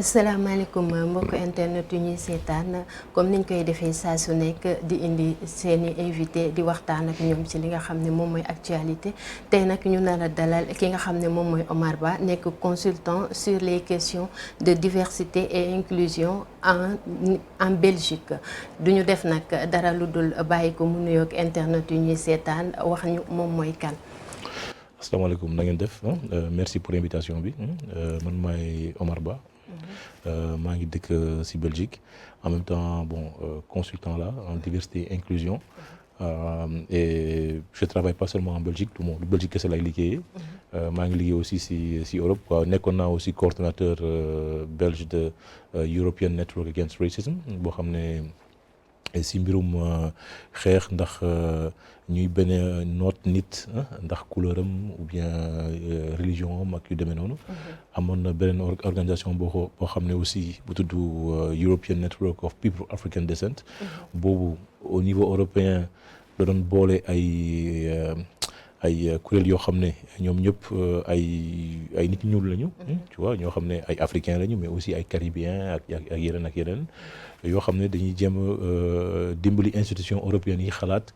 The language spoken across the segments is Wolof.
asalaamaaleykum mbokk internet yu ñuy seetaan comme niñ koy defee saa su nekk di indi seeni invité di waxtaan ak ñoom ci li nga xam ne moom mooy actualité tey nag ñu nar a dalal ki nga xam ne moom mooy Omar Ba nekk consultant sur les questions de diversité et inclusion en Belgique duñu def nag dara lu dul bàyyi ko mu nuyoog internet yu ñuy seetaan wax ñu moom mooy kan. asalaamaaleykum na ngeen def merci pour l'invitation bi man maay Omar Ba. maa ngi dëkk ci Belgique en même temps consultant là en diversité et inclusion et je travaille pas seulement en Belgique du Belgique kese lay liggéeyee. maa ngi liggéey aussi ci Europe quoi nekkoon naa aussi coordonnateur belge de European Network Against Racism boo xam ne ci mbirum xeex ndax ñuy benn noot nit ndax couleur am ou bien religion am ak yu demee noonu. amoon na beneen organisation boo xam ne aussi bu tudd European Network of People of African Descent. boobu au niveau européen da doon boole ay kuréel yoo xam ne ñoom ñëpp ay nit ñuul lañu. tu vois ñoo xam ne ay africains lañu mais aussi ay caribéens ak yeneen yoo xam ne dañuy jéem a dimbali institution européenne yi xalaat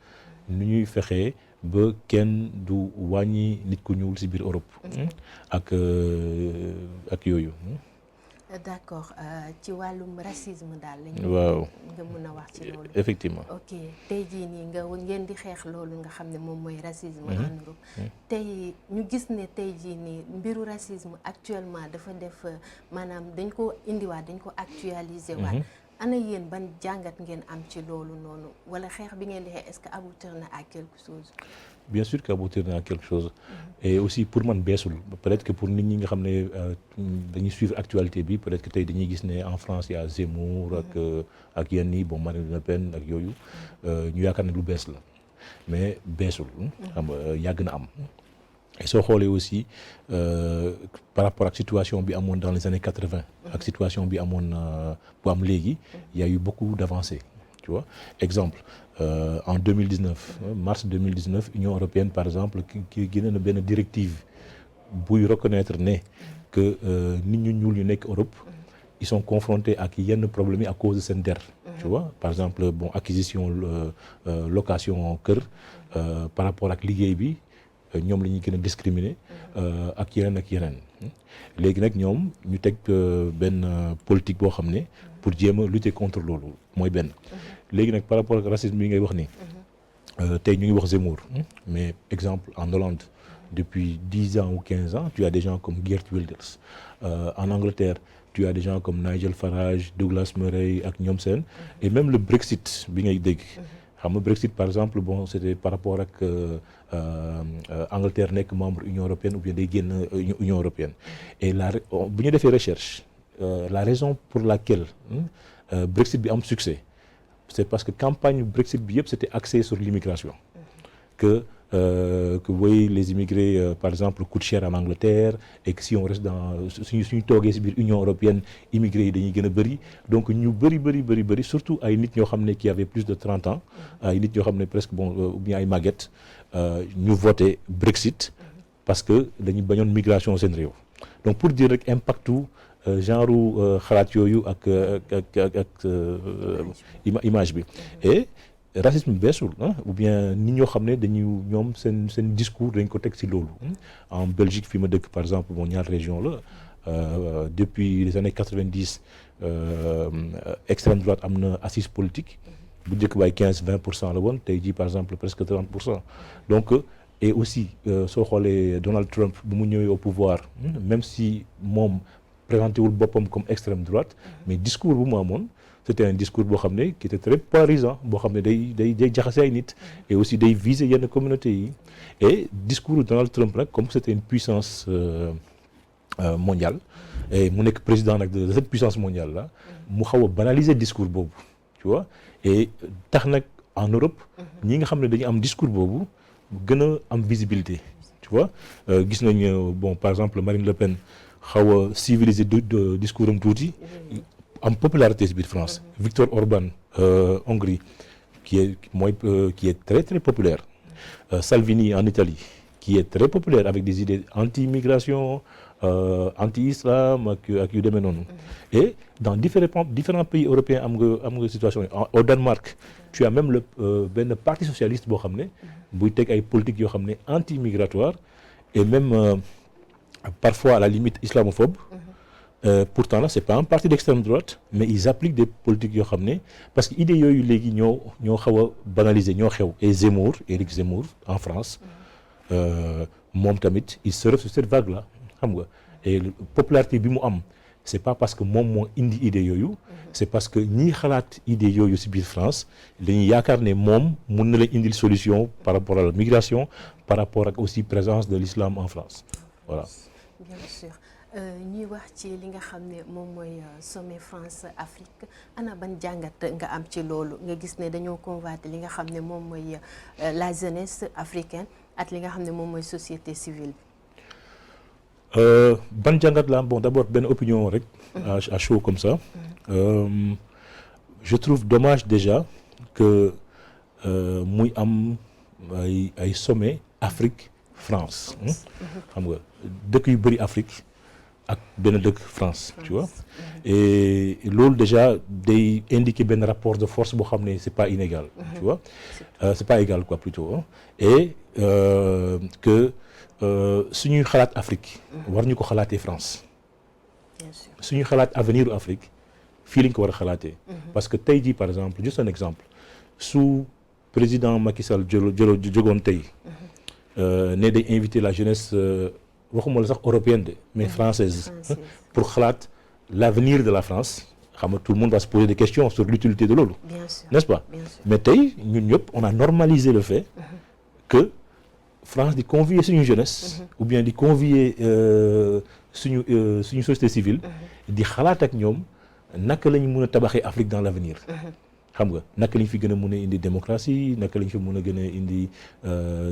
nu ñuy fexee ba kenn du wàññi nit ku ñuul ci biir Europe. ak yooyu. d'accord ci wàllum racisme daal lañu. waaw nga mën a wax ci loolu. effectivement. ok tey jii nii ngeen di xeex loolu nga xam ne moom mooy racisme en Europe. tey ñu gis ne tey jii nii mbiru racisme actuellement dafa def maanaam dañ ko indiwaat dañ ko actualiser waat. ana yéen ban jàngat ngeen am ci loolu noonu wala xeex bi ngeen di xeex est-ce que aboutir na à quelque chose. bien sûr que aboutir na à quelque chose. et aussi pour man beesul peut-être que pour nit ñi nga xam ne dañuy suivre actualité bi peut-être que tey dañuy gis ne en France y a Zemmour ak yenn yi Marine Le Pen ak yooyu ñu yaakaar ne lu bees la mais beesul. xam nga yàgg na am. et soo xoolee aussi par rapport ak situation bi amoon dans les années 80 ak situation bi amoon bu am léegi il y a eu beaucoup d'avancées tu vois exemple en 2019 mars 2019 Union européenne par exemple ki génne na benn directive buy reconnaître ne que nit ñu ñuul ñu nekk Europe ils sont confrontés ak yenn problèmes yi à cause de seen der tu vois par exemple acquisition location kër par rapport ak liggéey bi ñoom la ñuy gën a discriminer ak yeneen léegi nag ñoom ñu teg benn politique boo xam ne pour jéem a lutter contre loolu mooy benn léegi nag par rapport ak racisme bi ngay wax ni tey ñu ngi wax Zemmour mais exemple en Hollande depuis 10 ans ou 15 ans tu as des gens comme Geert Wilders en Angleterre tu as des gens comme Nigel Farage Douglas Murray ak ñoom seen et même le Brexit bi ngay dégg xam nga Brexit par exemple c'était par rapport ak Angleterre nekk membre Union européenne ou bien day génn Union européenne et bu ñu defee recherche la raison pour laquelle Brexit bi am succès c'est parce que campagne Brexit bi yëpp c'était axé sur l'immigration que oui les immigrés par exemple coûtent cher en Angleterre et que si on reste dans suñu toogee ci biir Union européenne immigrés yi dañuy gën a bëri donc ñu bëri surtout ay nit ñoo xam ne qui avaient plus de 30 ans ay nit ñoo xam ne presque ou bien ay màgget ñu voté Brexit parce que dañu bañoon migration seen réew donc pour dire rek impactu genre xalaat yooyu ak image bi et racisme beesul ou bien nit ñoo xam ne ñoom seen discours dañ ko teg ci loolu en Belgique fi ma dëkk par exemple ñaar région la depuis les années 90 extrême droite am na assise politique bu njëkk baay 15-20% la woon tey jii par exemple presque 30% donc et aussi soo xoolee Donald Trump bu mu ñëwee au pouvoir même si moom présenté wul boppam comme extrême droite mais discours bu mu amoon c'était un discours boo xam ne qui était très polarisant boo xam ne day jaxase ay nit et aussi day viser yenn communautés yi et discours Donald Trump nag comme c'était une puissance mondiale et mu nekk président nag de cette puissance mondiale là mu xaw a banaliser discours boobu tu vois et tax nag en Europe ñi nga xam ne dañu am discours boobu gën a am visibilité tu vois gis nañ par exemple Marine Le Pen xaw a civiliser discours am tuuti am popularité ci biir France Viktor Orban Hongrie qui est très très populaire Salvini en Italie qui est très populaire avec des idées anti-immigration, anti-islam ak yu demee noonu. Et dans différents pays européens am nga situation au Danemark tu as même benn parti socialiste boo xam ne buy teg ay politique yoo xam ne anti-immigratoire et même parfois à la limite islamophobe. Pourtant là c'est pas un parti d'extrême droite mais ils appliquent des politiques yoo xam ne parce que idées yooyu léegi ñoo xaw a banaliser ñoo xew. Et Zemmour, Éric Zemmour en France moom tamit il surfe sur cette vague là xam nga et popularité bi mu am c'est pas parce que moom moo indi idée yooyu c'est parce que ñi xalaat idée yooyu ci biir France dañuy yaakaar ne moom mun na leen indil solution par rapport à la migration par rapport ak aussi présence de l'islam en France voilà. Bien sûr. ñuy wax ci li nga xam ne moom mooy sommet France Afrique ana ban jàngat nga am ci loolu nga gis ne dañoo convoiter li nga xam ne moom mooy la jeunesse africaine ak li nga xam ne moom mooy société civile bi. Ban jàngat la am bon d'abord benn opinion rek. à chaud comme ça. Je trouve dommage déjà que muy am ay sommet Afrique France. xam nga dëkk yu bëri Afrique. ak benn dëkk France tu vois et loolu déjà day indiquer benn rapport de force boo xam ne c'est pas inégal tu vois c'est pas égal quoi plutôt et que suñuy xalaat Afrique war ñu ko xalaatee France suñuy xalaat avenir u Afrique fii lañ ko war a xalaatee parce que tey jii par exemple juste un exemple su président Macky Sall jógoon tey ne day inviter la jeunesse waxuma la sax européenne de mais française pour xalaat l'avenir de la France xam nga tout le monde va se poser des questions sur l'utilité de loolu n'est-ce pas mais tey ñun ñëpp on a normalisé le fait que France di convier suñu jeunesse ou bien di convier suñu société civile di xalaat ak ñoom naka la ñu mën a tabaxee Afrique dans l'avenir xam nga naka lañ fi gën a mën a indi démocratie naka lañ fi mën a gën a indi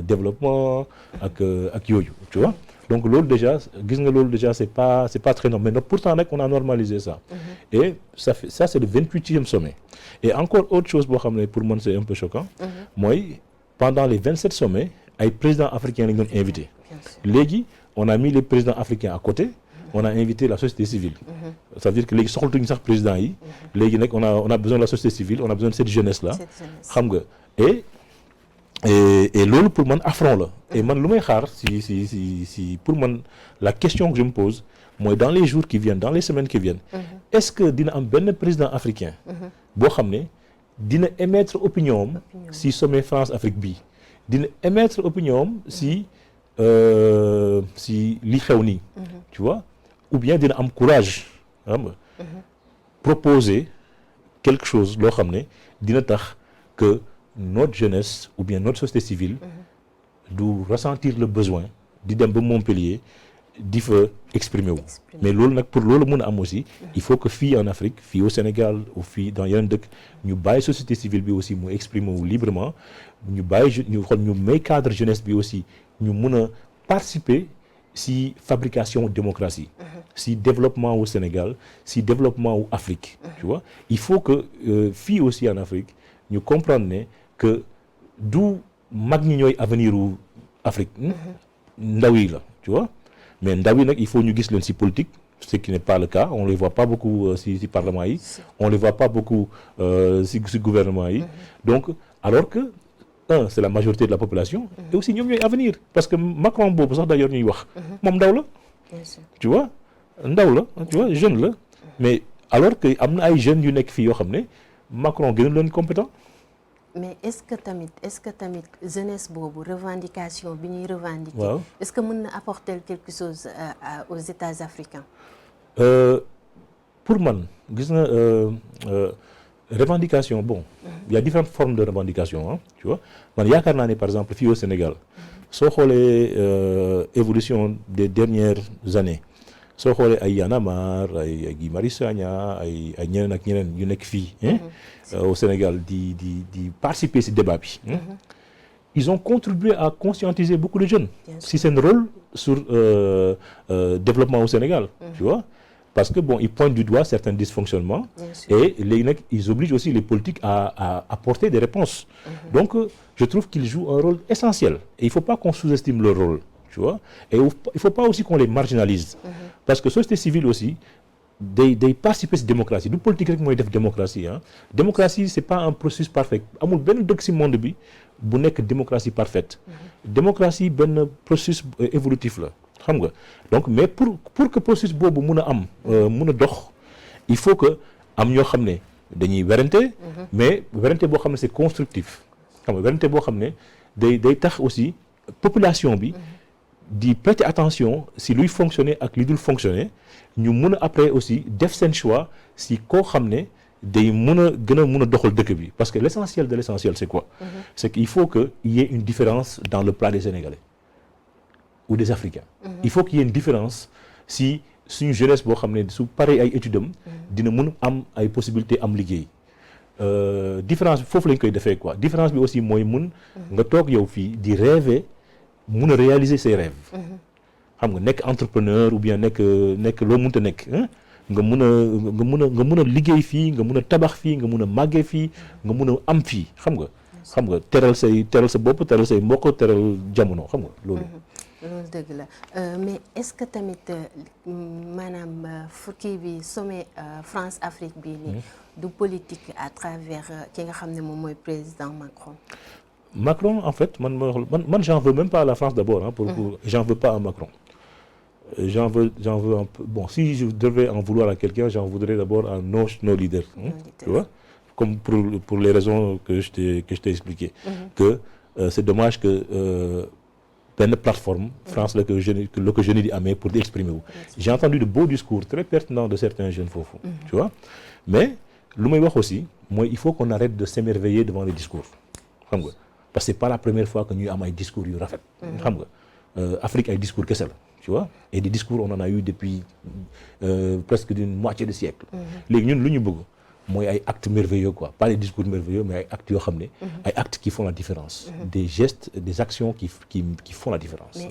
développement ak yooyu tu vois donc loolu déjà gis nga loolu déjà c'est pas très normal mais pourtant nag on a normalisé ça et ça c'est le 28e sommet et encore autre chose boo xam ne pour moi c'est un peu choquant mooy pendant les 27 sommets ay présidents africains lañ doon invité léegi on a mis les présidents africains à côté on a invité la société civile ça veut dire que léegi soxlatuñu sax présidents yi léegi nag on a besoin de la société civile on a besoin de cette jeunesse là xam nga et loolu pour man affront la et man lu may xaar si pour man la question que je me pose mooy dans les jours qui viennent dans les semaines qui viennent est-ce que dina am benn président africain boo xam ne dina émettre opinion am si sommet France Afrique bi dina émettre opinion am si li xew nii tu vois ou bien dina am courage xam nga proposer quelque chose loo xam ne dina tax que notre jeunesse ou bien notre société civile du ressentir le besoin di dem ba Montpellier di fa exprimer wu mais loolu nag pour loolu mën a am aussi il faut que fii en Afrique fii au Sénégal ou fii dans yeneen dëkk ñu bàyyi société civile bi aussi mu exprimer wu librement ñu bàyyi ñu xool ñu may cadre jeunesse bi aussi ñu mën a participer si fabrication démocratie si développement au Sénégal si développement au Afrique tu vois il faut que fii aussi en Afrique ñu comprendre ne que du mag ñi ñooy avenir u Afrique ndaw yi la tu vois mais ndaw yi nag il faut ñu gis leen ci politique ce qui n'est pas le cas on les voit pas beaucoup ci parlement yi on les voit pas beaucoup ci gouvernement yi donc alors que c'est la majorité de la population et aussi ñoom ñooy avenir parce que Macron boobu sax d'ailleurs ñuy wax moom ndaw la tu vois ndaw la tu vois jeune la mais alors que am na ay jeunes yu nekk fii yoo xam ne Macron gënal leen compétent mais est-ce que tamit jeunesse boobu revendication bi ñuy revendiquer est-ce que mën na apporter quelque chose aux États africains pour man gis nga revendication bon il y a différentes formes de revendication tu vois man yaakaar naa ne par exemple fii au Sénégal soo xoolee évolution des dernières années soo xoolee ay Y'en a marre ay Guy Marius Sagna ay ñeneen ak ñeneen yu nekk fii au Sénégal di participer ci débat bi ils ont contribué à conscientiser beaucoup de jeunes si seen rôle sur développement au Sénégal tu vois parce que bon ils pointent du doigt certains dysfonctionnements et léegi nag ils obligent aussi les politiques à apporter des réponses. Donc je trouve qu'ils jouent un rôle essentiel et il faut pas qu'on sous-estime leur rôle, tu vois, et il faut pas aussi qu'on les marginalise. Parce que société civile aussi day participer ci démocratie du politique rek mooy def démocratie ah. Démocratie c'est pas un processus parfait amul benn dëkk ci monde bi bu nekk démocratie parfaite. Démocratie benn processus évolutif la xam nga. Donc mais pour que processus boobu mun a am mun a dox il faut que am ñoo xam ne dañuy werante mais werante boo xam ne c'est constructif xam nga werante boo xam ne day tax aussi population bi di prêter attention si luy fonctionner ak li dul fonctionner ñu mun a après aussi def seen choix si koo xam ne day mun a gën a mun a doxal dëkk bi parce que l'essentiel de l'essentiel c'est quoi? C'est qu'il faut qu'il y ait une différence dans le plat des Sénégalais ou des Africains. Il faut qu'il y ait une différence si suñu jeunesse boo xam ne su paree ay études am dina mun am ay possibilités am liggéey. Différence bi foofu lañ koy defee quoi différence bi aussi mooy mun nga toog yow fii di rêver mun a réaliser ses rêves. xam nga nekk entrepreneur ou bien nekk loo mënta nekk nga mun a liggéey fii nga mun a tabax fii nga mun a màggee fii nga mun a am fii xam nga teral sa bopp teral say mbokk teral jamono xam nga loolu. loolu dëgg la mais est-ce que tamit maanaam kii bi sommet France Afrique bii nii du politique à travers ki nga xam ne moom mooy président Macron en fait man j'en veux même pas à la France d'abord j'en veux pas à Macron. J'en veux un peu. Bon, si je devais en vouloir à quelqu'un, j'en voudrais d'abord à nos leaders. Tu vois, comme pour les raisons que je t'ai expliquées. Que c'est dommage que benn plateforme France la que jeunes di amee pour di exprimer wu. J'ai entendu de beaux discours très pertinents de certains jeunes foofu. Tu vois, mais lu may wax aussi mooy il faut qu'on arrête de s'émerveiller devant les discours. Xam nga parce que c'est pas la première fois que ñuy am ay discours yu rafet. Xam nga Afrique ay discours kese la. Tu vois, et des discours on en a eu depuis presque d'une moitié de siècle. léegi ñun lu ñu bëgg mooy ay actes merveilleux quoi pas des discours merveilleux mais ay actes yoo xam ne ay actes qui font la différence. Des gestes des actions qui font la différence. Mais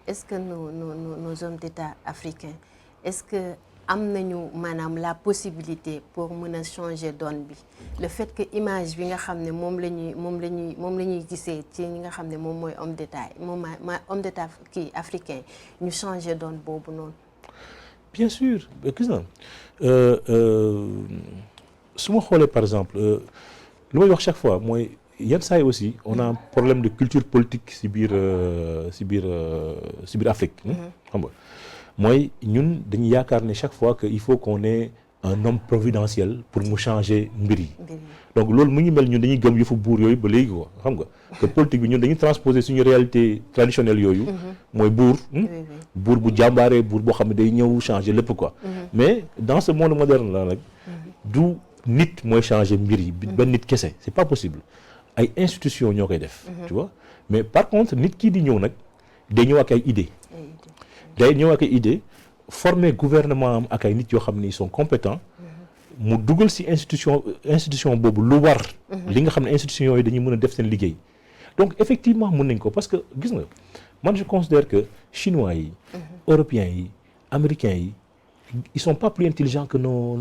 est-ce que nos hommes d'État africains est-ce que am nañu maanaam la possibilité pour mën a changer donne bi le fait que image bi nga xam ne moom la ñuy gisee ci ñi nga xam ne moom mooy homme d'État homme d'État kii africain ñu changer donne boobu noonu. Bien sûr gis na su ma xoolee par exemple lu may wax chaque fois mooy yenn saa yi aussi on a un problème de culture politique si biir Afrique. xam nga. mooy ñun dañuy yaakaar ne chaque fois que il faut qu'on ait un homme providentiel pour mu changer mbir yi donc loolu mu ngi mel ñun dañuy gëm yëfu buur yooyu ba léegi quoi xam nga que politique bi ñun dañuy transposer suñu réalité traditionnelle yooyu mooy buur bu jàmbaaree buur boo xam ne day ñëw changer lépp quoi mais dans ce monde moderne là nag du nit mooy changer mbir yi ba nit kese c'est pas possible ay institutions ñoo koy def tu vois mais par contre nit kii di ñëw nag day ñëw ak ay idées day ñëw ak ay idée former gouvernement am ak ay nit yoo xam ne ils sont compétents mu dugal ci institution boobu lu war li nga xam ne institution yooyu dañuy mën a def seen liggéey donc effectivement mën nañ ko parce que gis nga man je considère que chinois yi européens yi américains yi ils sont pas plus intelligents que nos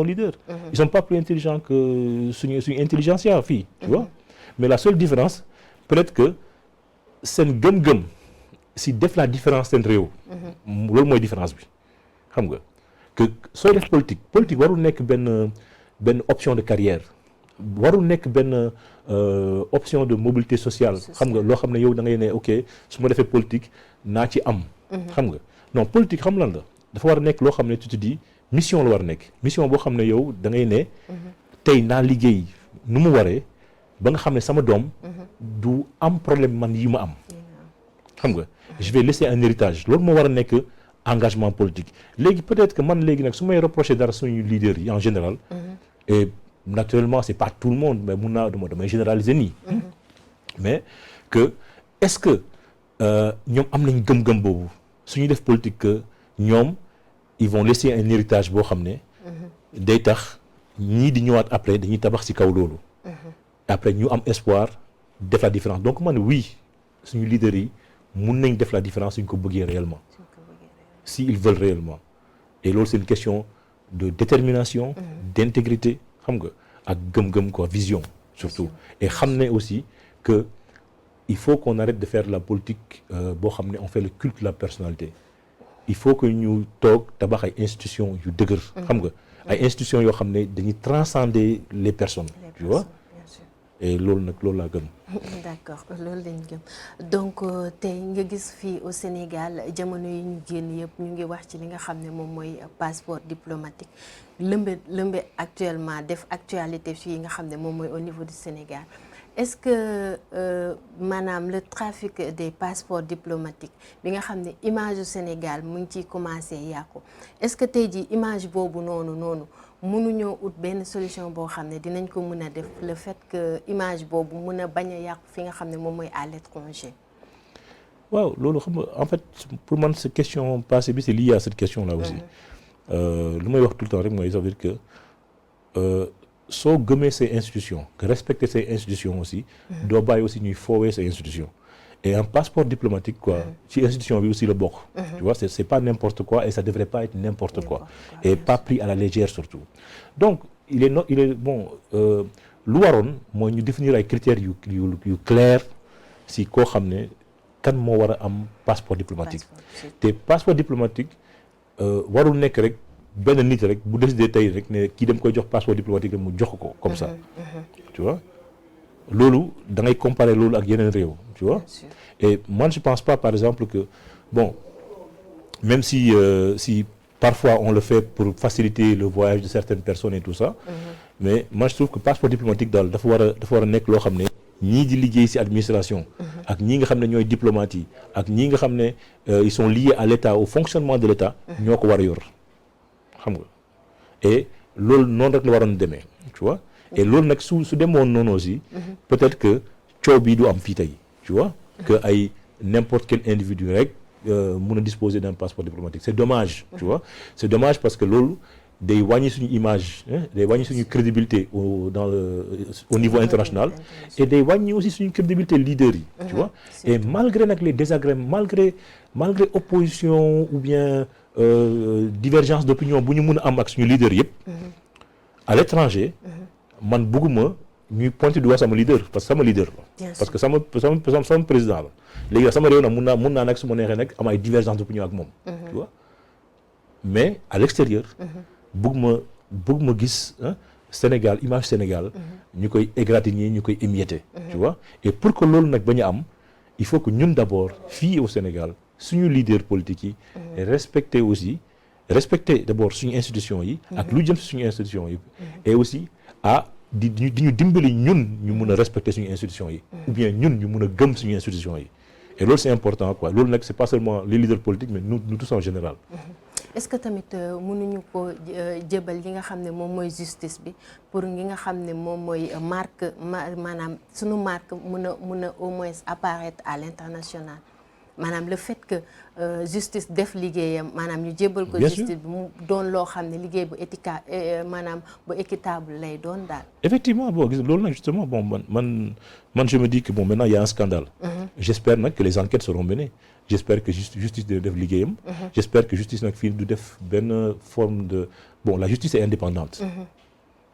leaders ils sont pas plus intelligents que suñu intelligentsia fii tu vois mais la seule différence peut-être que seen gëm-gëm si def la différence seen réew loolu mooy différence bi xam nga que sooy def politique warul nekk benn option de carrière warul nekk benn option de mobilité sociale xam nga loo xam ne yow da ngay ne ok su ma defee politique naa ci am xam nga non politique xam lan la dafa war a nekk loo xam ne tu te dis mission la war a nekk mission boo xam ne yow da ngay ne tey naa liggéey nu mu waree ba nga xam ne sama doom du am problème man yi ma am xam nga je vais laisser un héritage loolu moo war a nekk engagement politique léegi peut-être que man léegi nag su may reprocher dara suñu leaders yi en général et naturellement c'est pas tout le monde mais mun naa damay généraliser nii mais que est-ce que ñoom am nañ gëm-gëm boobu suñuy def politique que ñoom ils vont laisser un héritage boo xam ne day tax ñii di ñëwaat après dañuy tabax ci kaw loolu après ñu am espoir def la différence donc man oui suñu leaders yi mun nañ def la différence suñ ko bëggee réellement s'ils veulent réellement. Et loolu c'est une question de détermination, d'intégrité, xam nga, ak gëm-gëm quoi, vision surtout. Et xam ne aussi que il faut qu'on arrête de faire la politique boo xam ne on fait le culte de la personnalité. Il faut que ñu toog tabax ay institutions yu dëgër. xam nga ay institutions yoo xam ne dañuy transcender les personnes. Tu vois. Et loolu nag loolu laa gëm. D'accord loolu lañ gëm donc tey nga gis fii au Sénégal jamono yi ñu génn yëpp ñu ngi wax ci li nga xam ne moom mooy passeport diplomatique lëmbe actuellement def actualité fii nga xam ne moom mooy au niveau du Sénégal. Est-ce que maanaam le trafic des passeports diplomatiques bi nga xam ne image du Sénégal mu ngi ciy commencé yàqu est-ce que tey jii image boobu noonu mënuñoo ut benn solution boo xam ne dinañ ko mën a def le fait que image boobu mën a bañ a yàqu fi nga xam ne moom mooy à l'étranger. waaw loolu xam nga en fait pour man cette question passée bi c'est lié à cette question là aussi. lu may wax tout le temps rek mooy ça veut dire que soo gëmee ces institutions que respecter ces institutions aussi. doo bàyyi aussi ñuy foowee ces institutions. Et un passeport diplomatique quoi ci institution bi aussi la bokk. tu vois c'est pas n'importe quoi et ça devrait pas être n'importe quoi. Et pas pris à la légère surtout. Donc il est bon lu waroon mooy ñu définir ay critères yu clair si koo xam ne kan moo war a am passeport diplomatique. te passeport diplomatique warul nekk rek benn nit rek bu décidé tey rek ne kii dem koy jox passeport diplomatique rek mu jox ko comme ça. tu vois loolu da ngay comparer loolu ak yeneen réew. tu vois. Et moi je pense pas par exemple que bon même si parfois on le fait pour faciliter le voyage de certaines personnes et tout ça. Mais moi je trouve que passeport diplomatique daal dafa war a nekk loo xam ne ñii di liggéey ci administration. ak ñii nga xam ne ñooy diplomates yi ak ñii nga xam ne ils sont liés à l'État au fonctionnement de l'État. ñoo ko war a yor xam nga. Et loolu noonu rek la waroon demee tu vois. Et loolu nag su demoon noonu aussi. peut-être que coow bi du am fii tey tu vois. que ay n'importe quel individu rek mën a disposer d'un passeport diplomatique c'est dommage tu vois. C'est dommage parce que loolu day wàññi suñu image day wàññi suñu crédibilité au niveau international et day wàññi aussi suñu crédibilité leader yi tu vois. Et malgré nag les désagréments malgré opposition ou bien divergence d'opinion bu ñu mën a am ak suñu leader yëpp à l'étranger man bëgguma ñuy pointer du doigt sama leader parce que sama leader la. parce que sama président la. léegi nag sama réew nag mun naa nag su ma neexee nag am ay divergence d'opinion ak moom. tu vois mais à l'extérieur. bëgg ma gis Sénégal image Sénégal. ñu koy égratigner ñu koy émietter. tu vois et pour que loolu nag bañ a am il faut que ñun d'abord fii au Sénégal suñu leader politique yi. respecter d'abord suñu institution yi. ak lu jëm si suñu institution yi. et aussi di ñu dimbali ñun ñu mun a respecter suñu institutions yi. ou bien ñun ñu mun a gëm suñu institutions yi. et loolu c'est important quoi loolu nag c'est pas seulement les leaders politiques mais nous tous en général. est-ce que tamit mënuñu ko jébal li nga xam ne moom mooy justice bi pour ngi nga xam ne moom mooy maanaam suñu marque mun a au moins apparaître à l'international maanaam le fait que justice def liggéeyam maanaam ñu jébal ko justice bi mu doon loo xam ne liggéey bu maanaam bu équitable lay doon daal. Effectivement bon gis loolu nag justement bon man je me dis que bon maintenant il y a un scandale. J'espère nag que les enquêtes seront menées. J'espère que justice dina def liggéeyam. J'espère que justice nag fii du def benn forme de bon la justice est indépendante.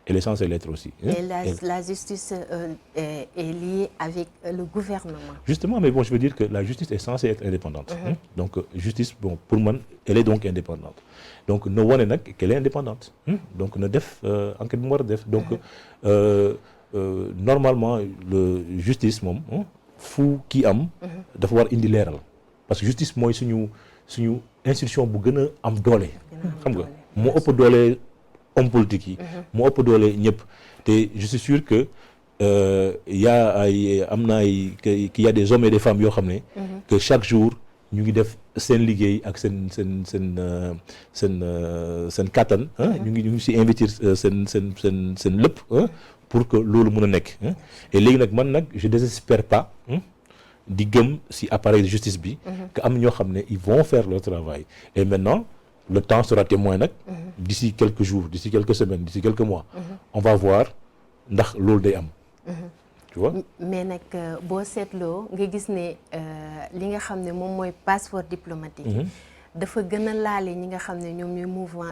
Elle est censée l'être aussi. Et la justice est liée avec le gouvernement. Justement, mais bon, je veux dire que la justice est censée être indépendante. Donc, justice, bon, pour moi, elle est donc indépendante. Donc, no one n'est qu'elle est indépendante. Donc, ne def enquête bu mu war a def. Donc, normalement, le justice moom fu kii am. dafa war indi leeral. Parce que justice mooy suñu institution bu gën a am doole. xam nga moo ëpp doole. Homme politique yi moo ëpp doole ñëpp te je suis sûr que y a des hommes et des femmes yoo xam ne que chaque jour ñu ngi def seen liggéey ak seen kattan ñu ngi si investir seen lépp pour que loolu mën a nekk et léegi nag man nag je désespère pas di gëm si appareil de justice bi que am ñoo xam ne ils vont faire leur travail et maintenant le temps sera témoin nag d'ici quelques jours d'ici quelques semaines d'ici quelques mois on va voir ndax loolu day am tu vois mais nag boo seetloo nga gis ne li nga xam ne moom mooy passeport diplomatique dafa gën a laale ñi nga xam ne ñoom ñooy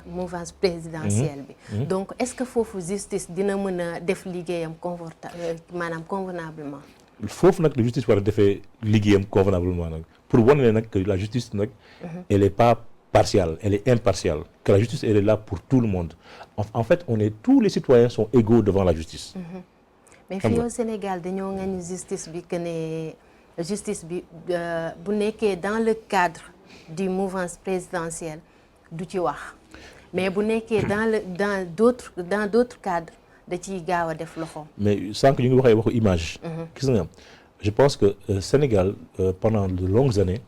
mouvance présidentielle bi. donc est-ce que foofu justice dina mën a def liggéeyam maanaam convenablement. foofu nag la justice war a defee liggéeyam convenablement nag pour wane ne nag que la justice nag elle est pas partiale, elle est impartiale, que la justice elle est là pour tout le monde. En fait tous les citoyens sont égaux devant la justice. mais fii au Sénégal dañoo ngañu justice bi que ne justice bi bu nekkee dans le cadre du mouvance présidentielle du ci wax mais bu nekkee dans d'autres cadres da ciy gaaw a def loxo. mais sànq ñu ngi waxee waxu image. gis nga je pense que Sénégal pendant de longues années.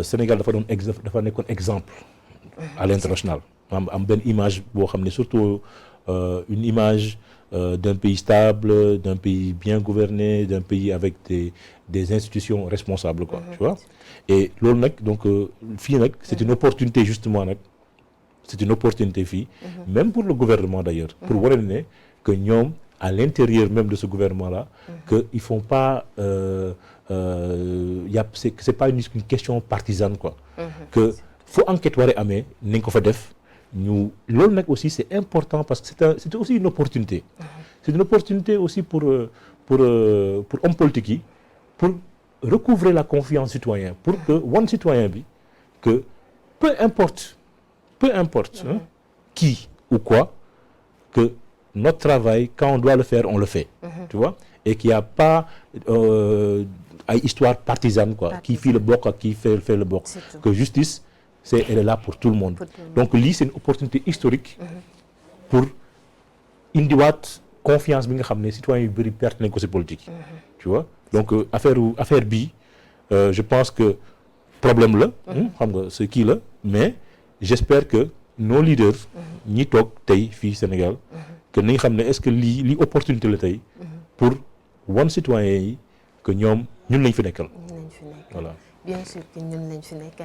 Sénégal dafa nekkoon exemple. à l'international. am benn image boo xam ne surtout une image d'un pays stable, d'un pays bien gouverné, d'un pays avec des institutions responsables quoi. Tu vois. Et loolu nag donc fii nag c'est une opportunité justement nag c'est une opportunité fii. même pour le gouvernement d'ailleurs. pour wane ne que ñoom à l'intérieur même de ce gouvernement-là. que ils font pas c'est pas une question partisane quoi. que fu enquête waree amee nañ ko fa def. ñu loolu nag aussi c'est important parce que c'est aussi une opportunité. c'est une opportunité aussi pour homme politique yi pour recouvrer la confiance citoyen pour que wan citoyen bi que peu importe qui ou quoi que notre travail quand on doit le faire on le fait. tu vois et qu'il y a pas ay histoire partisane quoi. kii fii la bokk ak kii fait le bokk. que justice. elle est là pour tout le monde. Donc lii c'est une opportunité historique. pour indiwaat confiance bi nga xam ne citoyens yu bëri perte nañ ko ci politique. tu vois donc affaire bii je pense que problème la. xam nga ce kii la mais j'espère que nos leaders. ñi toog tey fii Sénégal. que nañ xam ne est-ce que lii opportunité la tey. pour wan citoyens yi que ñoom ñun lañ fi nekkal. voilà. bien sûr que ñun lañ fi nekk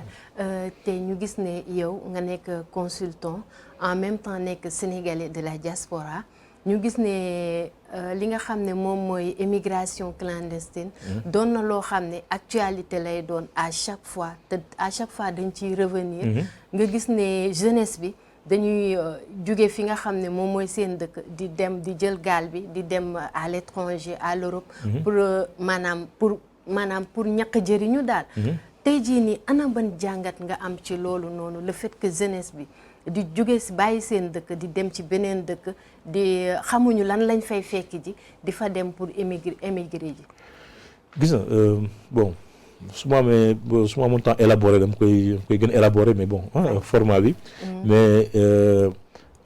te ñu gis ne yow nga nekk consultant en même temps nekk sénégalais de la diaspora ñu gis ne li nga xam ne moom mooy émigration clandestine doon na loo xam ne actualité lay doon à chaque fois te à chaque fois dañ ciy revenir nga gis ne jeunesse bi dañuy jóge fi nga xam ne moom mooy seen dëkk di dem di jël gaal bi di dem à l'étranger à l'Europe pour ñàkk jëriñu daal. tey jii nii ana ban jàngat nga am ci loolu noonu le fait que jeunesse bi di jóge si bàyyi seen dëkk di dem ci beneen dëkk di xamuñu lan lañ fay fekk ji di fa dem pour émigrer ji. gis nga bon su ma amoon temps élaboré dama koy gën élaboré mais bon format bi. mais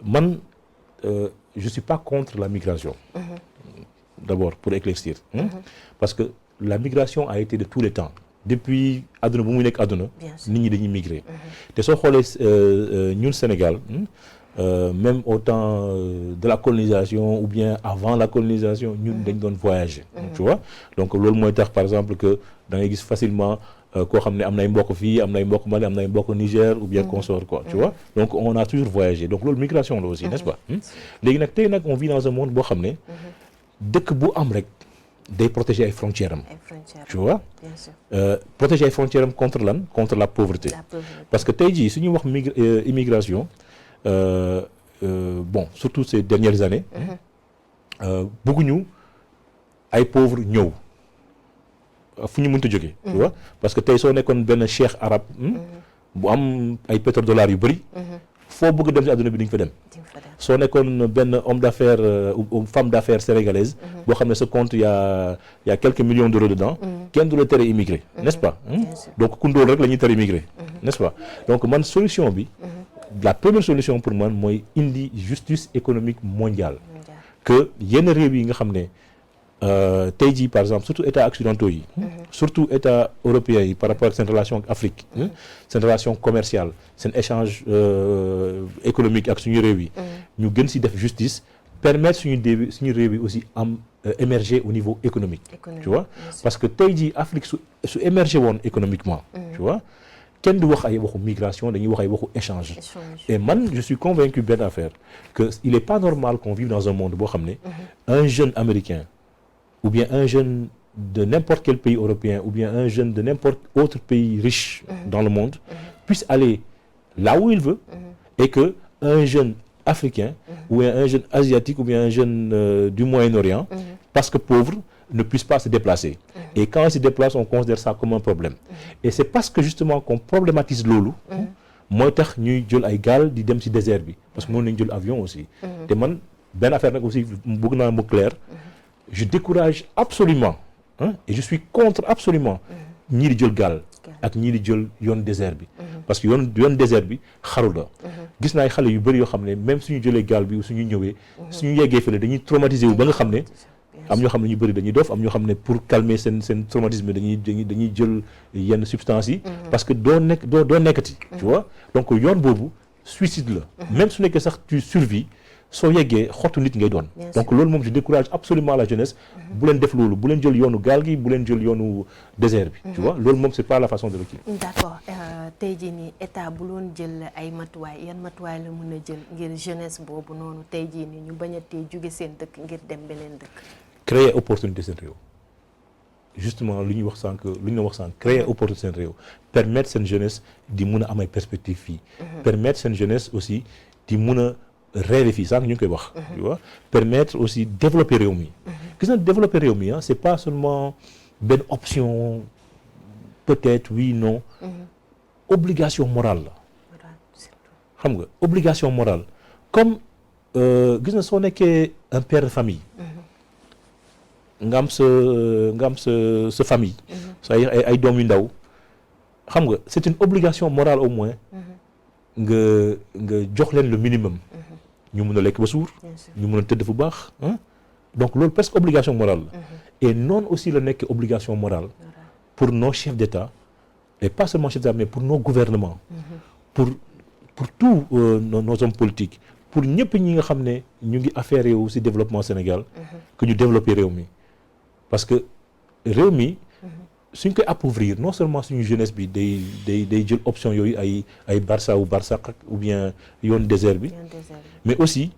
man je suis pas contre la migration. d'abord pour éclaircir. parce que la migration a été de tous les temps depuis àdduna bu muy nekk àdduna nit ñi dañuy migrer te soo xoolee ñun Sénégal même au temps de la colonisation ou bien avant la colonisation ñun dañ doon voyager tu vois donc loolu mooy tax par exemple que da ngay gis facilement koo xam ne am nay mbokk fii am nay mbokk Mali am nay mbokk Niger ou bien consort quoi tu vois donc on a toujours voyagé donc loolu migration la aussi n'est-ce pas léegi nag tey nag on vit dans un monde boo xam ne dëkk bu am rek day protéger ay frontières am. tu vois. bien sûr. Protéger ay frontières am contre la pauvreté. parce que tey jii su ñuy wax immigration bon surtout ces dernières années. bëgguñu ay pauvres ñëw fu ñu mënta jógee. tu vois parce que tey soo nekkoon benn cheikh arabe. bu am ay pétrodollars yu bëri. foo bëgg dem ci àdduna bi di nga fa dem. soo nekkoon benn homme d'affaires ou femme d'affaires sénégalaise. boo xam ne sa compte y a quelques millions d'euros dedans. kenn du la tere immigré. n'est-ce pas. donc ku ndóol rek la ñuy tere immigré. n'est-ce pas donc man solution bi. la première solution pour man mooy indi justice économique mondiale. que yenn réew yi nga xam ne tey jii par exemple surtout états occidentaux yi. surtout états européens yi par rapport ak seen relation ak Afrique. seen relation commerciale seen échange économique ak suñu réew yi. ñu gën ci def justice permettre suñu réew yi aussi am émerger au niveau économique. tu vois parce que tey jii Afrique su émerger woon économiquement. tu vois kenn du wax ay waxu migration dañuy wax ay waxu échange. et man je suis convaincu benn affaire que il est pas normal qu'on vive dans un monde boo xam ne. un jeune américain. ou bien un jeune de n'importe quel pays européen ou bien un jeune de n'importe autre pays riche dans le monde puisse aller là où il veut et que un jeune africain ou bien un jeune asiatique ou bien un jeune du Moyen-Orient, parce que pauvre, ne puisse pas se déplacer. Et quand il se déplace, on considère ça comme un problème. Et c'est parce que justement qu'on problématise loolu mooy tax ñuy jël ay gaal di dem ci désert bi parce que mën nañ jël avion aussi. te man benn affaire nag aussi bëgg naa mu clair, je décourage absolument et je suis contre absolument ñii di jël gaal ak ñii di jël yoon désert bi. parce que yoon désert bi xaru la. gis naa ay xale yu bëri yoo xam ne même suñu jëlee gaal bi suñu ñëwee suñu yeggee fële dañuy traumatisé wu ba nga xam ne am ñoo xam ne ñu bëri dañuy dof am ñoo xam ne pour calmer seen traumatisme dañuy jël yenn substances yi parce que doo nekkati tu vois donc yoon boobu suicide la même su nekkee sax tu survis soo yeggee xottu nit ngay doon donc loolu moom je décourage absolument la jeunesse bu leen def loolu bu leen jël yoonu gaal gi bu leen jël yoonu désert bi tu vois loolu moom c'est pas la façon de le kii. D'accord tey jii nii état bu loon jël ay matuwaay yan matuwaay la mën a jël ngir jeunesse boobu noonu tey jii nii ñu bañ a tee jóge seen dëkk ngir dem beneen dëkk. créer opportunité seen réew justement lu ñuy wax sànq créer opportunité seen réew permettre seen jeunesse di mun a am ay perspectives fii permettre seen jeunesse aussi di mun a rêver fii sànq ñu ngi koy wax tu vois permettre aussi développer réew mi gis na développer réew mi c'est pas seulement benn option peut-être oui non obligation morale la xam nga obligation morale comme gis na soo nekkee un père de famille nga am sa famille sa ay doom yu ndaw xam nga c'est une obligation morale au moins nga jox leen le minimum ñu mën a lekk ba suur ñu mën a tëdd fu baax donc loolu presque obligation morale la et noonu aussi la nekk obligation morale pour nos chefs d'État et pas seulement chefs d'État mais pour nos gouvernements pour tous nos hommes politiques pour ñëpp ñi nga xam ne ñu ngi affaire yow ci développement Sénégal que ñu développer réew mi parce que réew mi suñ koy appauvrir non seulement suñu jeunesse bi day jël option yooyu ay Barça ou Barsaq ou bien yoon désert bi mais aussi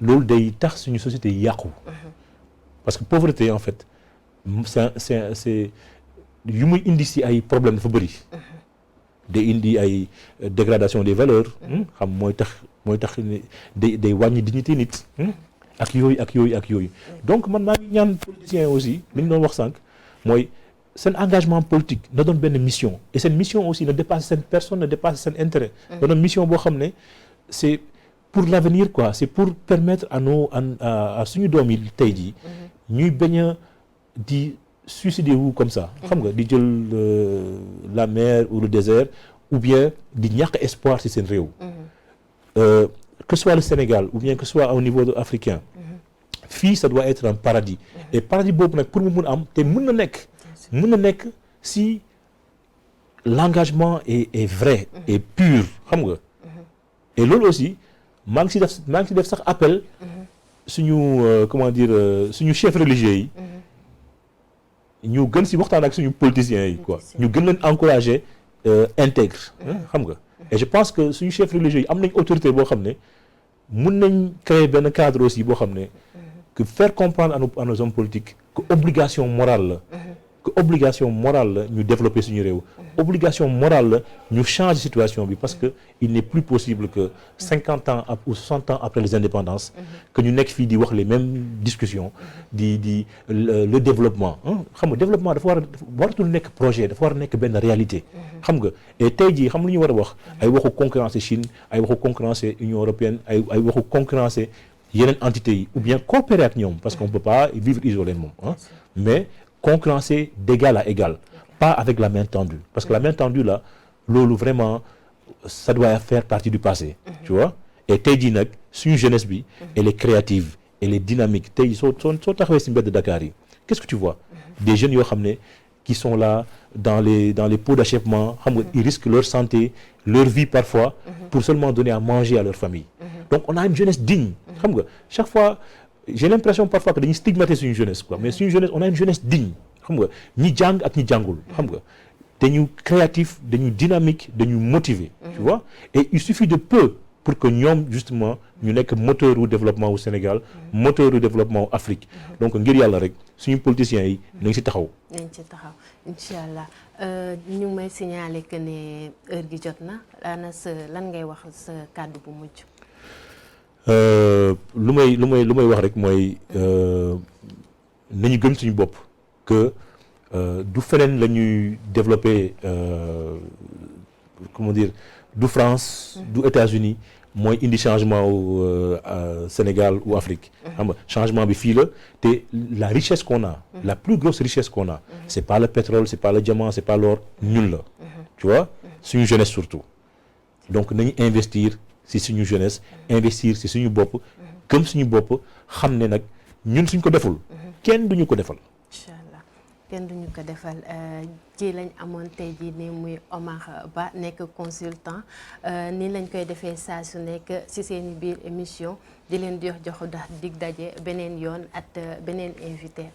loolu day tax suñu société yi yàqu parce que pauvreté en fait c'est yu muy indi ci ay problème dafa bëri day indi ay dégradation des valeurs xam mooy tax day wàññi dignité nit ak yooyu donc man maa ngi ñaan politiciens aussi li ñu doon wax sànq mooy seen engagement politique na doon benn mission et cette mission aussi ne dépasse seen personne ne dépasse seen intérêt na doon mission boo xam ne c'est pour l'avenir quoi c'est pour permettre à suñu doom yi tey jii ñuy bañ a di suicider wu comme ça xam nga di jël la mer ou le désert ou bien di ñàkk espoir ci seen réew que ce soit le Sénégal ou bien que ce soit au niveau africain fii ça doit être un paradis et paradis boobu nag pour mu mun am te mën na nekk si l'engagement est vrai et pur xam nga et loolu aussi maa ngi si def sax appel suñu comment dire suñu chefs religieux yi ñu gën si waxtaan ak suñu politiciens yi quoi ñu gën leen encourager intègre xam nga et je pense que suñu chefs religieux yi am nañ autorité boo xam ne mun nañ créer benn cadre aussi boo xam ne que faire comprendre à nos hommes politiques que obligation morale la ñu développer suñu réew obligation morale la ñu changer situation bi parce que il n'est plus possible que 50 ans ou 60 ans après les indépendances que ñu nekk fii di wax les mêmes discussions le développement xam nga développement dafa waratul nekk projet dafa war a nekk benn réalité xam nga et tey jii xam lu ñu war a wax ay waxu concurrencer Chine ay waxu concurrencer Union européenne ay waxu concurrencer yeneen entités yi ou bien coopérer ak ñoom parce qu'on peut pas vivre isolé moom mais concurrencer d'égal à égal pas avec la main tendue parce que la main tendue là loolu vraiment ça doit faire partie du passé tu vois et tey jii nag suñu jeunesse bi elle est créative elle est dynamique tey soo taxawee ci mbedd Dakar yi qu'est-ce que tu vois des jeunes yoo xam ne qui sont là dans les pots d'achèvement xam nga ils risquent leur santé leur vie parfois pour seulement donner à manger à leur famille donc on a une jeunesse digne xam nga chaque fois j'ai l'impression parfois que dañuy stigmatiser suñu jeunesse quoi mais suñu jeunesse on a une jeunesse digne xam nga ñi jàng ak ñi jàngul xam nga dañu créatif dañu dynamique dañu motivé tu vois et il suffit de peu pour que ñoom justement ñu nekk moteur wu développement wu Sénégal moteur wu développement wu Afrique donc ngir yàlla rek suñu politiciens yi nañ ci taxaw. nañ ci taxaw incha allah ñu ngi may signaler que ne heure gi jot na lan ngay wax sa kàddu bu mujj. lu may wax rek mooy nañu gëm suñu bopp que du feneen la ñuy développer comment dire du France du États-Unis mooy indi changement au Sénégal ou Afrique xam nga changement bi fii la te la richesse qu'on a la plus grosse richesse qu'on a c'est pas le pétrole c'est pas le diamant c'est pas l'or ñun la tu vois suñu jeunesse surtout donc nañu investir si suñu jeunesse investir si suñu bopp gëm suñu bopp xam ne nag ñun suñ ko deful kenn duñu ko defal. incha allah kenn duñu ko defal ci lañ amoon tey jii nii muy Omar Ba nekk consultant nii lañ koy defee saa su nekk ci seen biir émission di leen jox dig daje beneen yoon at beneen invité.